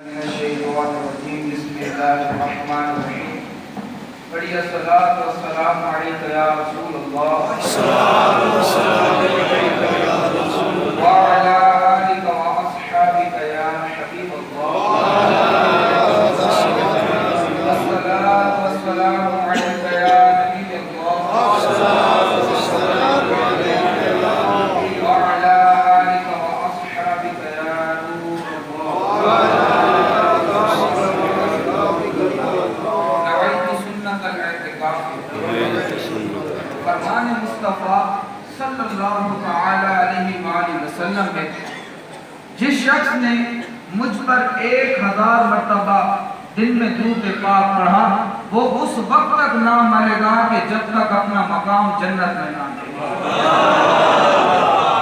من الشیطان الرجیم بسم اللہ الرحمن الرحیم بڑی الصلاۃ والسلام علیک یا رسول اللہ وعلی آلک واصحابک یا حبیب اللہ الصلاۃ والسلام علیک یا نبی اللہ وعلی آلک واصحابک یا نور اللہ فرمان مصطفیٰ صلی اللہ تعالی علیہ وآلہ وسلم ہے جس شخص نے مجھ پر 1000 مرتبہ دن میں درود پاک پڑھا وہ اس وقت تک نہ مرے گا کہ جب تک اپنا مقام جنت میں نہ دے گا۔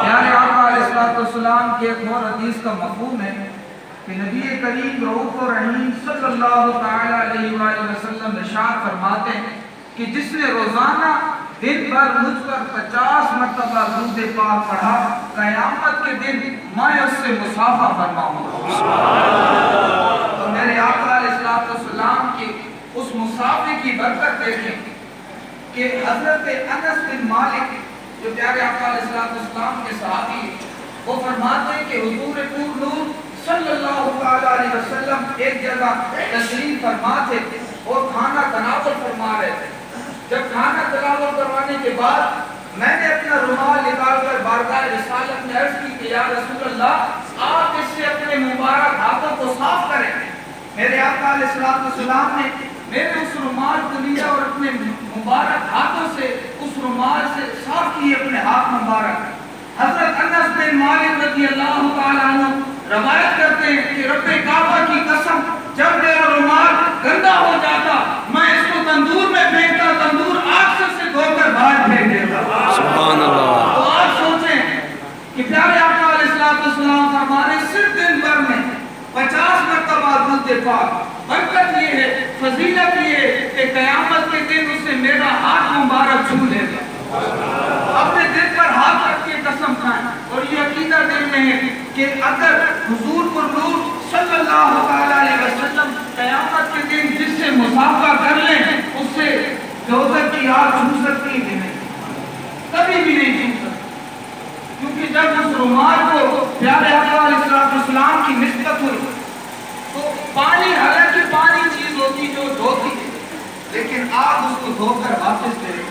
پیارے آقا علیہ السلام کی ایک اور حدیث کا مفہوم ہے کہ نبی کریم رؤوف الرحیم صلی اللہ تعالی علیہ وآلہ وسلم ارشاد فرماتے ہیں کہ جس نے روزانہ دن بھر مجھ پر 50 مرتبہ درود پاک پڑھا قیامت کے دن میں اس سے مصافحہ فرماؤں گا۔ تو میرے آقا علیہ السلام کی اس مصافحے کی برکت دیکھیں کہ حضرت انس بن مالک جو پیارے آقا علیہ السلام کے صحابی وہ فرماتے ہیں کہ حضور پور نور صلی اللہ علیہ وسلم ایک جگہ تشریف فرما تھے اور کھانا تناول فرما رہے تھے۔ جب کھانا تناول کروانے کے بعد میں نے اپنا رومال نکال کر بارگاہ رسالت میں عرض کی کہ یا رسول اللہ آپ اس سے اپنے مبارک ہاتھوں کو صاف کریں۔ میرے آقا علیہ السلام نے میرے اس رومال کو لیا اور اپنے مبارک ہاتھوں سے اس رومال سے صاف کیے اپنے ہاتھ مبارک۔ حضرت انس بن مالک رضی اللہ تعالیٰ عنہ روایت کرتے ہیں کہ رب کعبہ کی قسم جب میرا رومال گندا ہو جاتا میں اس کو تندور میں پھینکتا، تندور آگ سے دھو کر باہر پھینک دیتا۔ سبحان اللہ۔ تو آپ سوچیں کہ پیارے آقا علیہ السلام ہمارے صرف دن بھر میں 50 مرتبہ درود پاک، برکت یہ ہے، فضیلت یہ ہے کہ قیامت کے دن اسے میرا ہاتھ مبارک چھو لے گا۔ اپنے دل پر ہاتھ رکھ کے قسم کھائیں اور یہ عقیدہ دل میں ہے کہ اگر حضور پر نور صلی اللہ علیہ وسلم قیامت کے دن جس سے مصافحہ کر لیں اس سے دوزخ کی آگ چھو سکتی ہے نہیں، کبھی بھی نہیں چھو سکتی، کیونکہ جب اس رومال کو پیارے آقا علیہ السلام کی نسبت ہوئی تو پانی حالانکہ پانی چیز ہوتی جو دھوتی ہے لیکن آگ اس کو دھو کر واپس دے رہی۔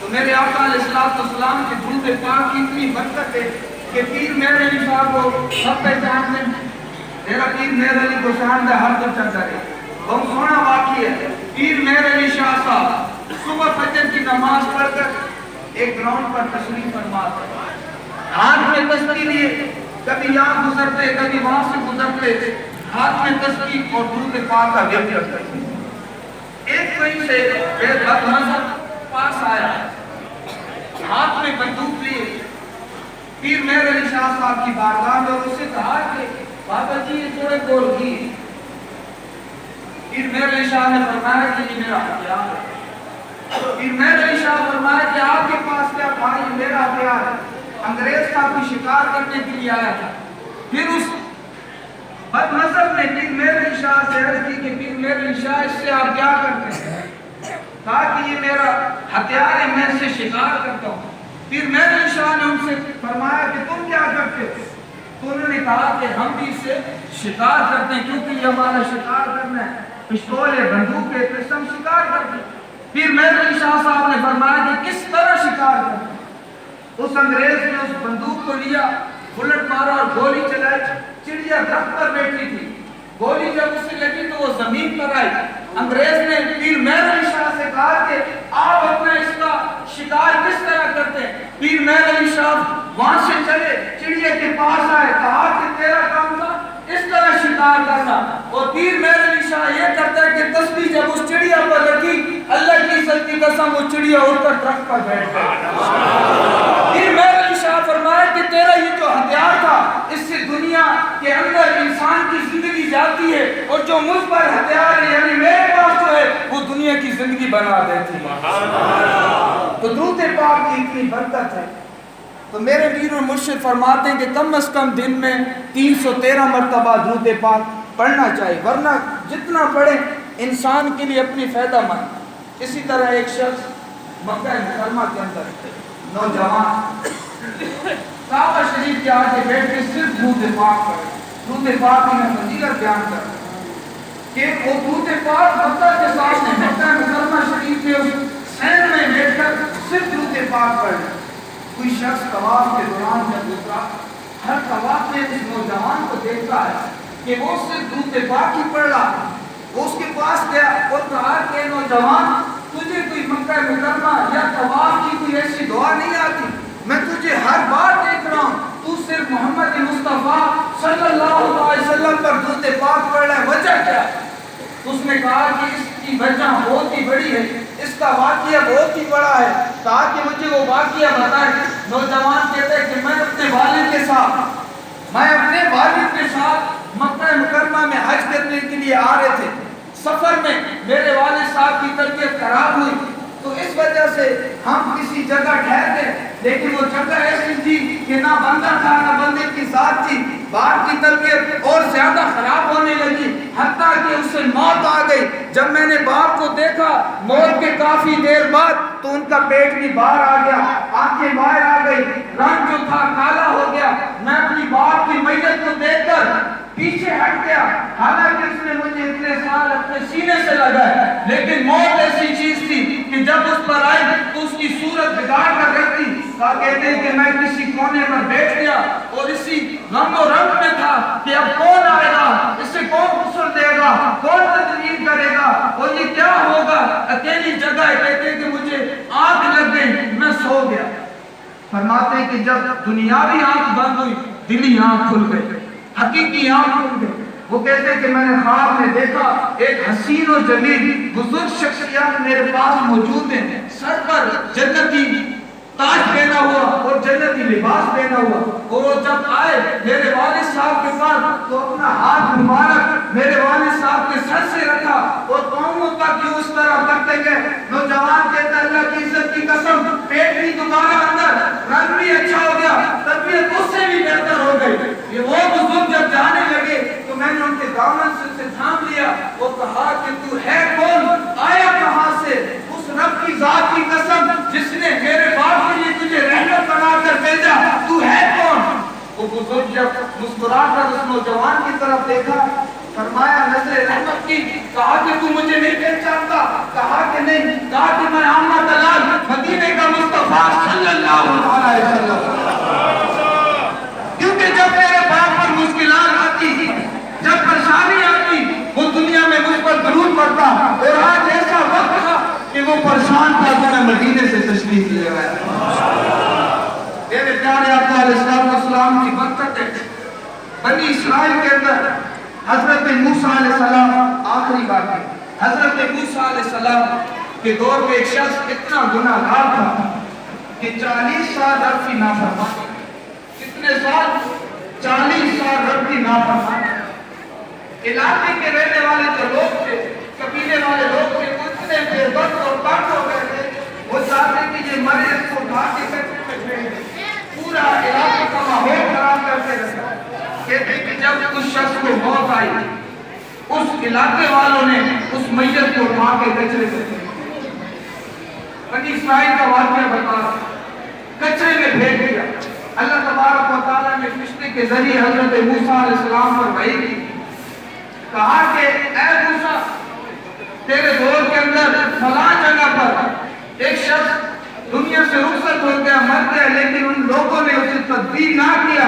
تو میرے آقا علیہ السلام کے درود پاک کی اتنی برکت ہے کہ پیر مہر علی صاحب کو سب پہچانتے ہیں، میرا پیر مہر علی کو شاند ہے ہر دل چلتا ہے۔ بہت سونا واقعی ہے، پیر مہر علی شاہ صاحب صبح فجر کی نماز پڑھ کر ایک گراؤنڈ پر تشریف فرما تھے، ہاتھ میں تسبیح لیے، کبھی یہاں گزرتے کبھی وہاں سے گزرتے، ہاتھ میں تسبیح اور درود پاک کا ذکر کرتے۔ ایک کوئی سے بے بد نظر پاس آیا، ہاتھ میں بندوق لیے پیر مہر علی شاہ صاحب کی بارگاہ میں اور اسے کہا کہ بابا جی یہ تھوڑے گول گھی۔ پیر مہر علی شاہ نے فرمایا کہ یہ میرا ہتھیار ہے۔ پیر مہر علی شاہ فرمایا کہ آپ کے پاس کیا تھا؟ یہ میرا ہتھیار ہے، انگریز کا کوئی شکار کرنے کے لیے آیا تھا۔ پھر اس بد نظر نے پیر مہر علی شاہ سے عرض کی کہ پیر مہر علی شاہ اس سے آپ کیا کرتے ہیں؟ کہا کہ یہ میرا ہتھیار ہے، میں اسے شکار کرتا ہوں۔ پھر مہر علی شاہ نے ان سے فرمایا کہ تم کیا کرتے ہو؟ تو انہوں نے کہا کہ ہم بھی اسے شکار کرتے ہیں کیونکہ یہ ہمارا شکار کرنا ہے، پستول ہے، بندوق ہے، تو ہم شکار کرتے ہیں۔ پھر مہر علی شاہ صاحب نے فرمایا کہ کس طرح شکار کرتے ہیں؟ اس انگریز نے اس بندوق کو لیا، بلٹ مارا اور گولی چلائی، چڑیا درخت پر بیٹھی تھی، گولی جب اسے لگی تو وہ زمین پر آئی۔ انگریز نے پیر مہر علی شاہ سے کہا کہ آپ اپنا اس کا شکار کس طرح کرتے ہیں؟ پیر مہر علی شاہ وہاں سے چلے، چڑیا کے پاس آئے، کہا کہ تیرا کام تھا اس طرح شکار کرنا، اور پیر مہر علی شاہ یہ کرتا ہے کہ تسبیح جب اس چڑیا پر لگی اللہ کی عزت کی قسم وہ چڑیا اڑ کر درخت پر بیٹھ گئی۔ پیر مہر علی شاہ فرمایا کہ تیرا یہ جو ہتھیار تھا اس سے دنیا کے اندر انسان کی زندگی جاتی ہے، اور جو مجھ پر ہتھیار ہے یعنی میرے پاس جو ہے وہ دنیا کی زندگی بنا دیتی ہے۔ تو درود پاک کی اتنی برکت ہے تو میرے پیر اور مرشد فرماتے ہیں کہ کم از کم دن میں 313 مرتبہ درود پاک پڑھنا چاہیے، ورنہ جتنا پڑھیں انسان کے لیے اپنی فائدہ مند۔ اسی طرح ایک شخص مکہ مکرمہ کے اندر نوجوان کعبہ شریف کے آگے بیٹھ کے صرف درود پاک پڑھے۔ درود پاک میں فضیلت بیان کر کہ وہ درود پاک مکہ کے سامنے مکہ مکرمہ شریف کے سین میں بیٹھ کر صرف درود پاک پڑھے۔ کوئی شخص طواف کے دوران جب گزرا، ہر طواف میں اس نوجوان کو دیکھتا ہے کہ وہ صرف درود پاک ہی پڑھ رہا ہے۔ وہ اس کے پاس گیا اور کہا کہ نوجوان، تجھے کوئی مکہ مکرمہ یا طواف کی کوئی ایسی دعا نہیں آتی؟ میں تجھے ہر بار دیکھ رہا ہوں تو صرف محمد مصطفیٰ صلی اللہ علیہ وسلم پر درود پاک پڑھ رہا ہے، وجہ کیا؟ اس نے کہا کہ اس کی وجہ بہت ہی بڑی ہے، اس کا واقعہ بہت ہی بڑا ہے، تاکہ مجھے وہ واقعہ بتائے۔ نوجوان کہتے ہیں کہ میں اپنے والد کے ساتھ مکہ مکرمہ میں حج کرنے کے لیے آ رہے تھے۔ سفر میں میرے والد صاحب کی طبیعت خراب ہوئی، تو اس وجہ سے ہم کسی جگہ ٹھہر گئے، لیکن وہ جگہ ایسی تھی کہ نہ بندہ تھا نہ بندے کی ذات تھی۔ باپ کی طبیعت اور زیادہ خراب ہونے لگی، حتیٰ کہ اس سے موت آ گئی۔ جب میں نے باپ کو دیکھا موت کے کافی دیر بعد، تو ان کا پیٹ بھی باہر آ گیا، آنکھیں باہر آ گئی، رنگ جو تھا کالا ہو گیا۔ میں اپنی باپ کی میت کو دیکھ کر پیچھے ہٹ گیا، حالانکہ اس نے مجھے اتنے سال اپنے سینے سے لگائے، لیکن موت ایسی چیز تھی کہ جب اس پر آئی تو اس کی صورت بگاڑ کر رکھ دی۔ کہتے ہیں کہ میں کسی کونے پر بیٹھ گیا اور اسی غم و رنگ میں تھا کہ اب کون آئے گا، اس سے کون غسل دے گا، کون تدفین کرے گا، اور یہ کیا ہوگا، اکیلی جگہ ہے۔ کہتے ہیں کہ مجھے آنکھ لگ گئی، میں سو گیا۔ فرماتے ہیں کہ جب دنیاوی آنکھ بند ہوئی، دلی آنکھ کھل گئی، حقیقی آنکھ کھل گئی۔ وہ کہتے ہیں کہ میں نے خواب میں دیکھا ایک حسین و جمیل بزرگ شخصیات میرے پاس موجود ہیں، سر پر جنتی تاج پہنا ہوا اور جنتی لباس پہنا ہوا، اور وہ جب آئے میرے والد صاحب کے پاس تو اپنا ہاتھ مبارک میرے والد صاحب کے سر سے رکھا اور پاؤں تک کیوں اس طرح کرتے گئے۔ نوجوان کہتا ہے اللہ کی عزت کی قسم، پیٹ بھی دوبارہ اندر، رنگ بھی اچھا ہو گیا، طبیعت اس سے بھی بہتر ہو گئی۔ یہ وہ بزرگ جب جانے لگے تو میں نے ان کے دامن سے اسے تھام لیا اور کہا کہ تو ہے کون، آیا کہاں سے؟ اس رب کی ذات کی قسم جس نے میرے باپ کے لیے تجھے رحمت بنا کر بھیجا، تو ہے کون؟ وہ بزرگ جب مسکرا کر اس نوجوان کی طرف دیکھا، فرمایا نظر رحمت کی، کہا کہ تو مجھے نہیں پہچانتا؟ کہا کہ نہیں، کہا کہ میں احمد دلال مدینے کا مصطفیٰ صلی اللہ علیہ وسلم۔ کیونکہ جب میرے باپ پر مشکلات آتی تھی، جب پریشانی آتی، وہ دنیا میں مجھ پر درود پڑتا، اور آج ایسا وقت تھا کہ وہ پریشان تھا تو میں مدینے سے تشریف لے آیا۔ میرے پیارے آقا علیہ السلام کی برکت ہے۔ بنی اسرائیل کے اندر حضرت موسیٰ علیہ السلام، آخری بات ہے، حضرت موسیٰ علیہ السلام کے دور میں ایک شخص اتنا گناہگار تھا کہ 40 سال رب کی نافرمانی، کتنے سال؟ 40 سال رب کی نافرمانی۔ علاقے کے رہنے والے جو لوگ تھے، قبیلے والے لوگ تھے، اتنے بے وقت اور تنگ ہو گئے تھے، وہ چاہتے کہ یہ مرے اس کو اٹھا کے کچرے میں پھینک دیں، پورا علاقے کا ماحول خراب کرتے رہے۔ کہتے ہیں کہ جب اس شخص کو موت آئی، اس علاقے والوں نے اس میت کو اٹھا کے کچرے میں پھینک دیا۔ بنی اسرائیل کا واقعہ بتا، کچرے میں پھینک دیا۔ اللہ تبارک و تعالیٰ نے فرشتے کے ذریعے حضرت موسیٰ علیہ السلام پر وحی کی، کہا کہ اے موسیٰ، تیرے دور کے اندر فلاں جگہ پر ایک شخص دنیا سے رخصت ہو گیا، مر گیا، لیکن ان لوگوں نے اسے تدفین نہ کیا،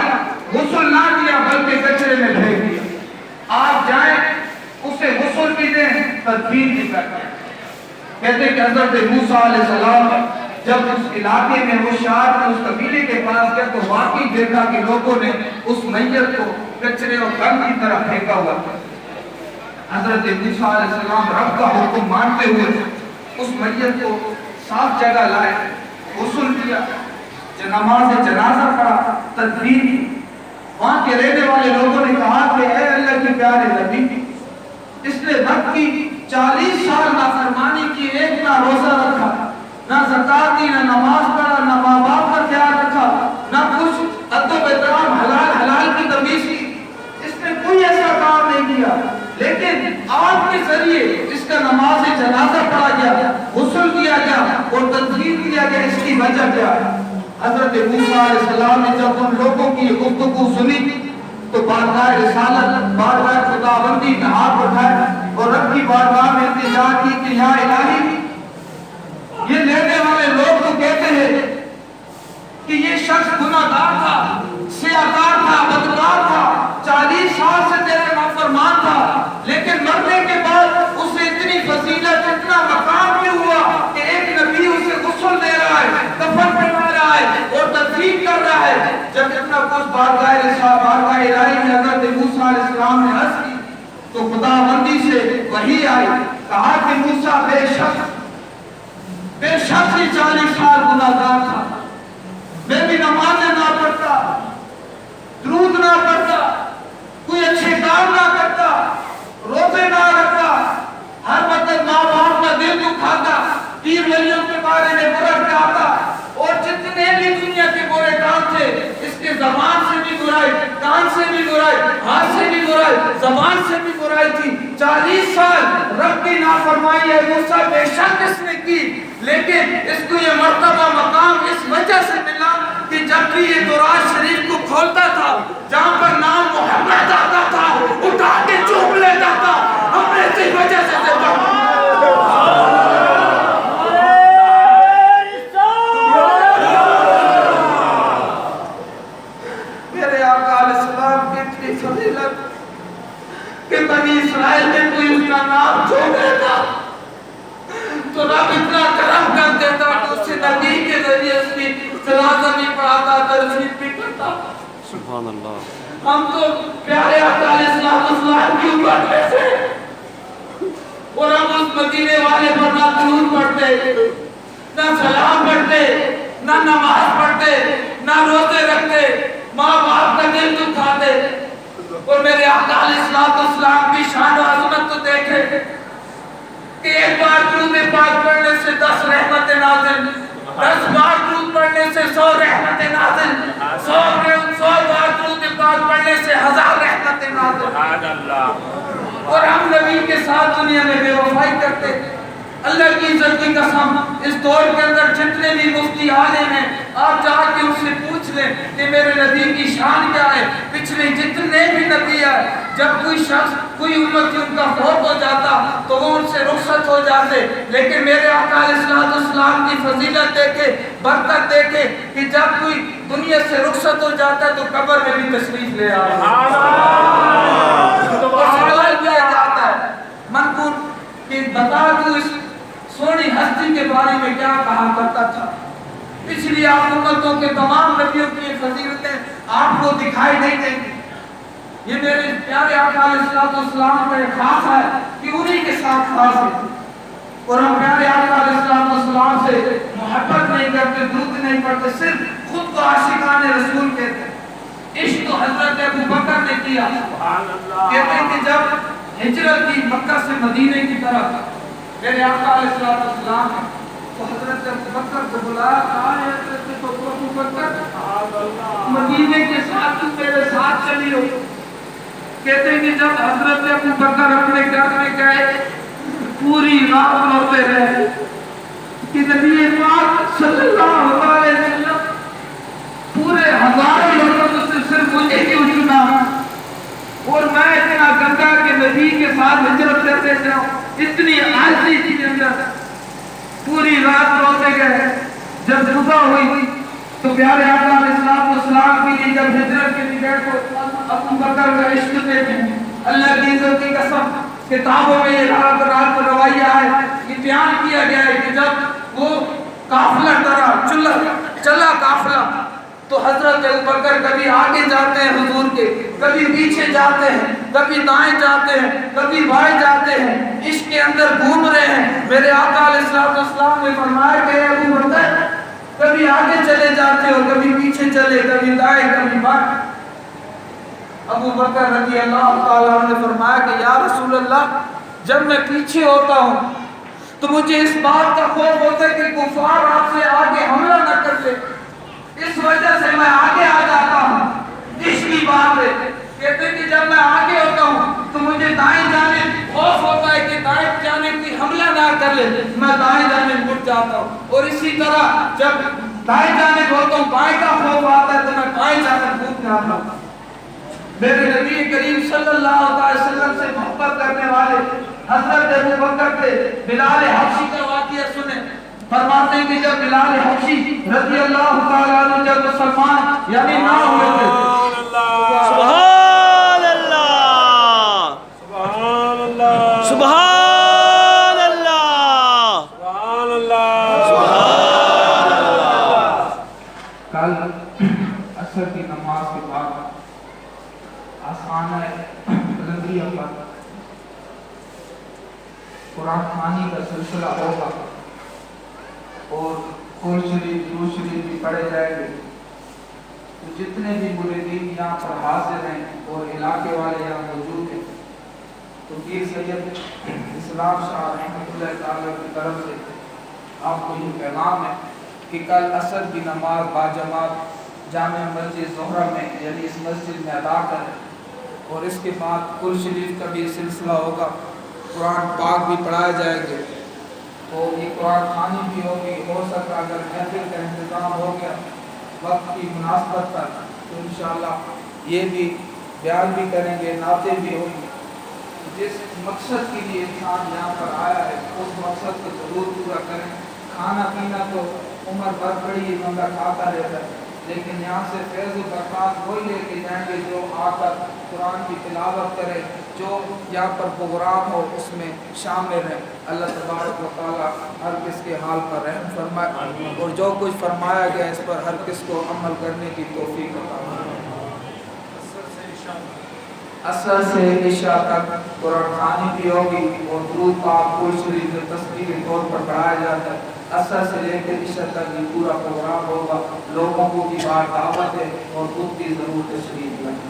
غسل نہ دیا، بلکہ کچرے میں پھینک دیا۔ آپ جائیں، اسے غسل بھی دیں، تدفین بھی کر دیں۔ کہتے ہیں کہ حضرت موسیٰ علیہ السلام جب اس علاقے میں وہ شہر میں اس قبیلے کے پاس گیا تو واقعی دیکھا کہ لوگوں نے اس میت کو کچرے اور گند کی طرح پھینکا ہوا تھا۔ حضرت موسیٰ علیہ السلام رب کا حکم مانتے ہوئے اس میت کو صاف جگہ لائے، غسل کیا، نماز جنازہ پڑھا، تدفین کی۔ وہاں کے رہنے والے لوگوں نے کہا کہ اے اللہ کے پیارے نبی، اس نے رب کی 40 سال نافرمانی کی، ایک نہ روزہ رکھا، نہ زکات دی، نہ نماز پڑھا، نہ ماں باپ کا خیال رکھا، نہ کچھ ادب احترام حلال کی تمیز کی، اس نے کوئی ایسا کام نہیں کیا، لیکن آپ کے ذریعے اس کا نماز جنازہ پڑھا گیا، غسل کیا گیا اور تدفین کیا گیا، اس کی وجہ کیا ہے؟ حضرت موسیٰ علیہ السلام نے جب ان لوگوں کی گفتگو سنی تو بارگاہ رسالت، بارگاہ خداوندی میں ہاتھ اٹھائے اور رب کی بارگاہ میں التجا کی کہ یا الہی، یہ لینے والے لوگ تو کہتے ہیں کہ یہ شخص گناہگار تھا، سیاہکار تھا، بدکار تھا، 40 سال سے تیرے نافرمان تھا، لیکن مرنے کے بعد اسے اتنی فضیلت، اتنا مقام کیوں ہوا کہ ایک نبی اسے غسل دے رہا ہے، کفن پہنا رہا ہے اور تدفین کر رہا ہے؟ جب اتنا کچھ بارگاہ الہی میں حضرت موسیٰ علیہ السلام نے عرض کی تو خداوندی سے وحی آئی، کہا کہ موسیٰ بے شک ہی 40 سال گناہگار تھا، میں بھی نمازیں نہ پڑھتا، درود نہ پڑھتا، کوئی اچھے کام نہ کرتا، روزے نہ رکھتا، ہر وقت ماں باپ کا دل دکھاتا، پیر ولیوں کے بارے میں برا کہتا، اور جتنے بھی دنیا کے برے کام تھے اس کے زبان سے بھی برائی، کان سے بھی برائی، ہاتھ سے بھی برائی، زبان سے بھی برائی تھی۔ 40 سال رب کی نافرمائی ہے موسیٰ بے شک اس نے کی، لیکن اس کو یہ مرتبہ مقام اس وجہ سے ملا کہ جب بھی یہ تورات شریف کو کھولتا تھا، جہاں پر نام محمد آتا تھا اٹھا کے چوم لیتا تھا، ہم نے اسی وجہ سے میرے آقا علیہ السلام کی اتنی فضیلت کہ بنی اسرائیل میں کوئی اس کا نام چھوڑ دیتا تو رب اتنا کرم کر دیتا کہ اس سے نبی کے ذریعے اس کی جنازہ بھی پڑھاتا، تدفین بھی کرتا۔ سبحان اللہ۔ ہم تو پیارے آقا علیہ السلام کی امت میں سے، اور ہم اس مدینے والے پر نہ درود پڑھتے، نہ سلام پڑھتے، نہ نماز پڑھتے، نہ روزے رکھتے، ماں باپ کا دل دکھاتے، اور میرے آقا علیہ السلام کی شان و عظمت تو دیکھے کہ ایک بار درود پاک پڑھنے سے 10 رحمت نازل، 10 بار درود پڑھنے سے 100 رحمت نازل، 100 بار درود پاک پڑھنے سے 1000 رحمت نازل۔ اور ہم نبی کے ساتھ دنیا میں بے وفائی کرتے۔ اللہ کی عزت کی قسم، اس دور کے اندر جتنے بھی مفتی عالم ہیں، آپ جا کے ان سے پوچھ لیں کہ میرے نبی کی شان کیا ہے۔ پچھلے جتنے بھی نبی آئے، جب کوئی شخص، کوئی امتی ان کا فوت ہو جاتا تو وہ ان سے رخصت ہو جاتے، لیکن میرے آقا علیہ السلام کی فضیلت دیکھے، برکت دیکھے کہ جب کوئی دنیا سے رخصت ہو جاتا ہے تو قبر میں بھی تشریف لے آتا اور سوال کیا جاتا ہے منقول کہ بتا تو اس سونی ہستی کے بارے میں کیا کہا کرتا تھا۔ پچھلی آپ امتوں کے تمام نبیوں کی فضیلتیں آپ کو دکھائی نہیں دیں گی۔ یہ میرے پیارے آقا علیہ السلام کا ایک خاص ہے کہ انہی کے ساتھ خاص ہے، اور ہم پیارے آقا علیہ السلام سے محبت نہیں کرتے، درود نہیں پڑھتے، صرف خود کو عاشقان رسول کہتے ہیں۔ عشق تو حضرت ابوبکر نے کیا، کہتے ہیں کہ جب ہجرت کی مکہ سے مدینے کی طرف میرے آقا علیہ السلام نے تو حضرت ابوبکر کو بلایا، کہا ہے حضرت ابوبکر مدینے کے ساتھ تم میرے ساتھ چلی ہو۔ کہتے ہیں کہ جب حضرت ابوبکر اپنے گھر میں گئے پوری رات روتے رہے کہ نبی پاک صلی اللہ علیہ وسلم پورے ہزاروں لوگوں میں سے صرف مجھے کیوں چنا، اور میں اتنا گندا کہ نبی کے ساتھ ہجرت کرتے جاؤں، اتنی عاجزی کے اندر پوری رات روتے گئے۔ جب صبح ہوئی تو پیارے آقا علیہ السلام کے لیے جب ہجرت کے لیے گئے تو ابوبکر کا عشق دیکھیں، اللہ کی عزت کی قسم کتابوں میں یہ رات روایہ ہے، یہ بیان کیا گیا ہے کہ جب وہ قافلہ چلا قافلہ تو حضرت ابوبکر کبھی آگے جاتے ہیں حضور کے، کبھی پیچھے جاتے ہیں، کبھی دائیں جاتے ہیں، کبھی بائیں جاتے ہیں، عشق کے اندر گھوم رہے ہیں۔ میرے آقا علیہ السلام نے فرمایا کہ ابوبکر کبھی آگے چلے جاتے ہو، کبھی پیچھے چلے، کبھی دائیں کبھی بائیں۔ ابوبکر رضی اللہ تعالیٰ عنہ نے فرمایا کہ یا رسول اللہ، جب میں پیچھے ہوتا ہوں تو مجھے اس بات کا خوف ہوتا ہے کہ کفار آپ سے آگے حملہ نہ کر لے، اس وجہ سے میں آگے آ جاتا ہوں۔ عشق کی بات ہے، کہتے ہیں کہ جب میں آگے ہوتا ہوں تو مجھے دائیں جانب خوف ہوتا ہے کہ دائیں جانب کوئی حملہ نہ کر لے، میں دائیں جانب مڑ جاتا ہوں، اور اسی طرح جب دائیں جانب ہوتا ہوں بائیں کا خوف آتا ہے تو میں بائیں جانب کودنے آتا ہوں۔ میرے نبی کریم صلی اللہ علیہ وسلم سے محبت کرنے والے حضرت ابوبکر تھے، بلال حبشی کا واقعہ سنیں، فرماتے ہیں کہ جب بلال حبشی رضی اللہ تعالیٰ عنہ جب مسلمان یعنی نہ ہوئے تھے، سبحان اللہ، سبحان اللہ، سبحان اللہ، سبحان اللہ، سبحان اللہ۔ کل عصر کی نماز کے بعد آسانہ رضیہ پر قرآن خوانی کا سلسلہ ہوگا اور قرآن شریف درود شریف بھی پڑھے جائیں گے۔ تو جتنے بھی مریدین یہاں پر حاضر ہیں اور علاقے والے یہاں موجود ہیں، تو پیر سید اسلام شاہ رحمۃ اللہ تعالیٰ کی طرف سے آپ کو یہ پیغام ہے کہ کل عصر کی نماز باجماعت جامع مسجد زہرہ میں یعنی اس مسجد میں ادا کریں، اور اس کے بعد قرآن شریف کا بھی سلسلہ ہوگا، قرآن پاک بھی پڑھائے جائیں گے، تو یہ قرآن خوانی بھی ہوگی۔ ہو سکتا اگر محفل کا انتظام ہو گیا وقت کی مناسبت پر تو انشاءاللہ یہ بھی بیان بھی کریں گے، نعتیں بھی ہوں گی۔ جس مقصد کے لیے انسان یہاں پر آیا ہے اس مقصد کو ضرور پورا کریں۔ کھانا پینا تو عمر بھر بڑی بندہ کھاتا رہتا ہے، لیکن یہاں سے فیض و برکات وہی لے کے جائیں گے جو آ کر قرآن کی تلاوت کرے، جو یہاں پر پروگرام ہو اس میں شامل ہیں۔ اللہ تبارک و تعالیٰ ہر کس کے حال پر رحم فرمائے، اور جو کچھ فرمایا گیا اس پر ہر کس کو عمل کرنے کی توفیق عطا فرمائے۔ عصر سے عشاء تک قرآن خوانی بھی ہوگی اور درود پاک قرآن شریف جو تسبیح کے طور پر پڑھایا جاتا ہے۔ عصر سے لے کے عشاء تک یہ پورا پروگرام ہوگا، لوگوں کو بھی بار دعوت ہے اور خود بھی ضرور تشریف لائیں۔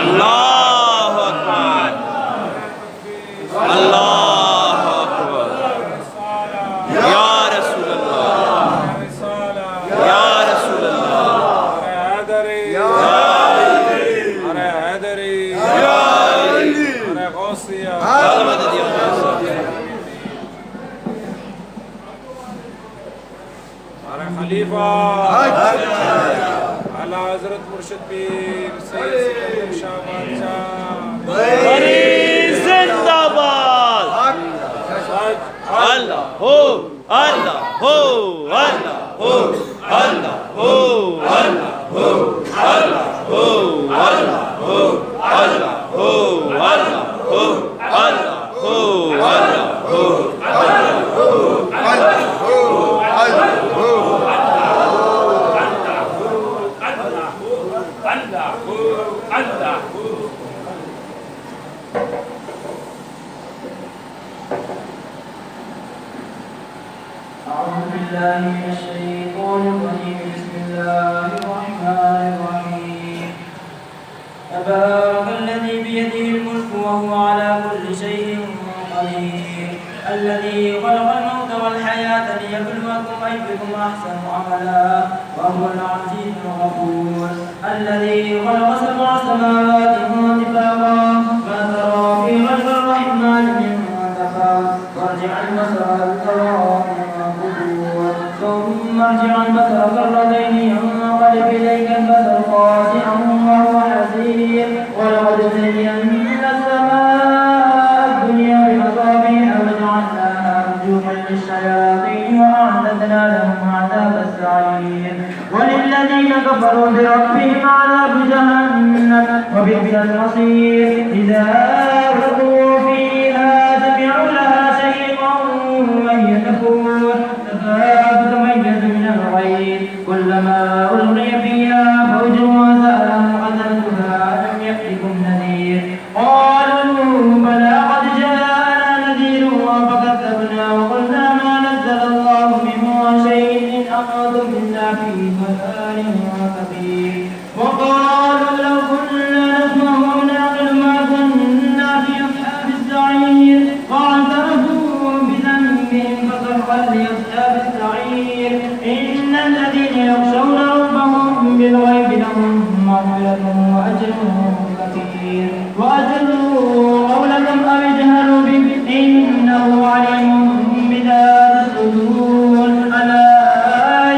اللہ اکبر، اللہ اکبر، یا رسول اللہ، یا رسول اللہ، ارے حیدری، ارے غوثیہ، ارے خلیفہ، اعلیٰ حضرت مرشد پیر سید سکندر شاہ بادشاہ زندہ باد، اللہ ہو، اللہ ہو، اللہ ہو، اللہ ہو، اللہ ہو، اللہ ہو، اللہ ہو، اللہ ہو، اللہ ہو، اللہ ہو، اللہ ہو، أعوذ بالله من الشيطان الرجيم. بسم الله الرحمن الرحيم. تبارك الذي بيده الملك وهو على كل شيء قدير، الذي خلق الموت والحياة ليبلوكم أيكم أحسن عملا وهو العزيز الغفور، الذي خلق سبع سماوات طباقا ما ترى في خلق الرحمن من تفاوت، وارجع البصر هل ترى ثم ارجع البصر كرتين ينقلب إليك البصر خاسئا وهو حسير، ولقد زينا السماء الدنيا بمصابيح وجعلناها رجوما للشياطين وأعتدنا لهم عذاب السعير، وللذين كفروا بربهم عذاب جهنم وبئس المصير. إذا ألقوا فيها سمعوا لها شيئا وهي تفور تميز من الغيظ، كلما ألقي فيها فوج سألهم خزنتها ألم يأتكم نذير، قالوا بلى قد جاءنا نذير فكذبنا وقلنا ما نزل الله من شيء إن أنتم إلا في ضلال كبير، وقالوا لو كنا نسمع أو نعقل ما كنا في أصحاب السعير، فاعترفوا بذنبهم فسحقا لأصحاب السعير. إن الذين يخشون ومغفرة وأجر كبير. وأسروا قولكم أو اجهروا به إنه عليم بذات الصدور. ألا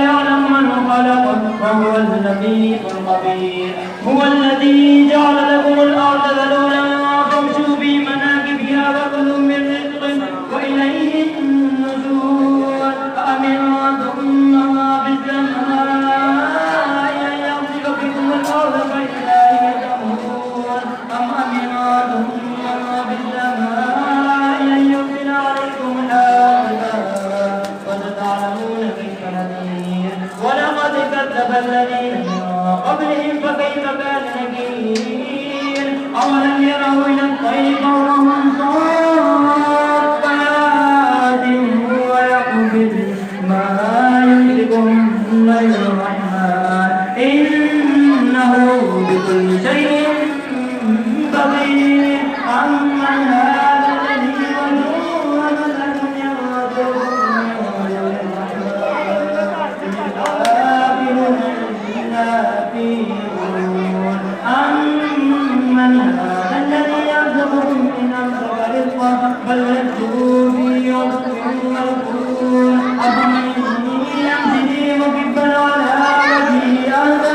يعلم من خلق وهو اللطيف الخبير. هو الذي جعل لكم الأرض ذلولا فامشوا في مناكبها وكلوا من رزقه وإليه النشور. أأمنتم من في السماء أن يخسف بكم الأرض فإذا هي تمور أم أمنتم من في السماء أن يرسل عليكم حاصبا فستعلمون كيف نذير. ولقد كذب الذين من قبلهم فكيف كان نكير. أولم يروا إلى الطير فوقهم صافات ويقبض ما يمسكهن إلا الرحمن إنه بكل شيء بصير. أمن هذا الذي يدعو لم يرده أمن هذا الذي يرزقكم إن أمسك رزقه بل لجوا في عتو منفور. أفمن يمشي مكبا على وجهه أهدى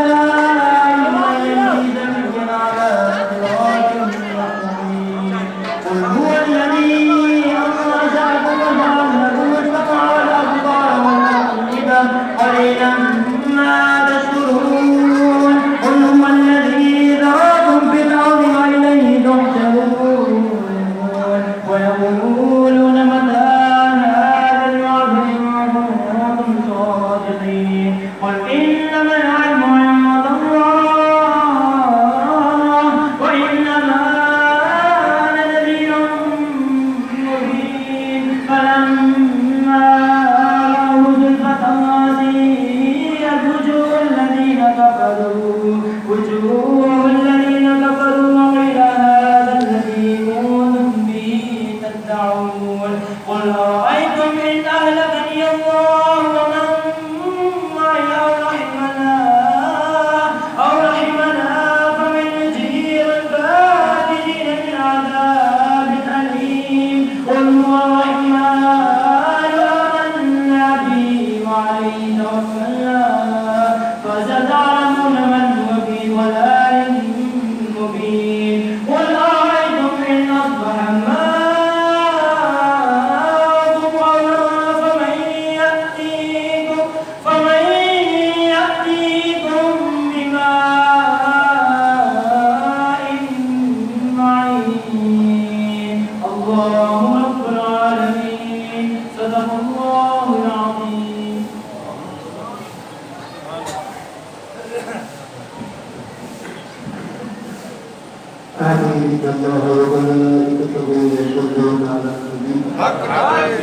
ممن يمشي سويا على صراط مستقيم. قل هو الذي أنشأكم وجعل لكم السمع والأبصار والأفئدة قليلا ما تشكرون. قل هو الذي ذراكم في الأرض وإليه تحشرون. ويقولون متى هذا الوعد إن كنتم صادقين. قل إنما العلم عند الله وإنما أنا نذير مبين. فلما رأوا زلفة سيئت وجوه الذين كفروا وقيل هذا الذي كنتم به تدعون. قل أرأيتم إن أهلكني الله ومن معي أو رحمنا فمن يجير الكافرين من عذاب أليم. قل هو الرحمن آمنا به وعليه توكلنا فستعلمون من هو في ضلال مبين. قل أرأيتم إن أصبح ماؤكم غورا فمن يأتيكم بماء معين. الله رب العالمين. صدق الله العظيم. آمين. الله وملائكته يصلون على النبي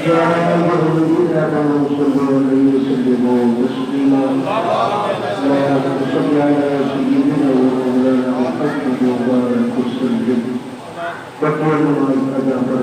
يا أيها الذين آمنوا صلوا عليه وسلموا تسليما. اللهم صل على سيدنا ومولانا محمد وبارك وسلم وقولوا ما استغفر.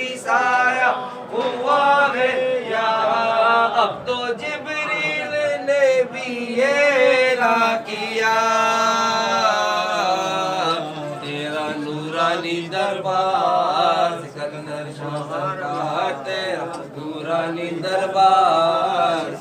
بھی سایہ ہوا ہے یہاں اب تو جبریل نے بھی اعلان کیا تیرا نورانی دربار سکندر شاہ سرکار تیرا نورانی دربار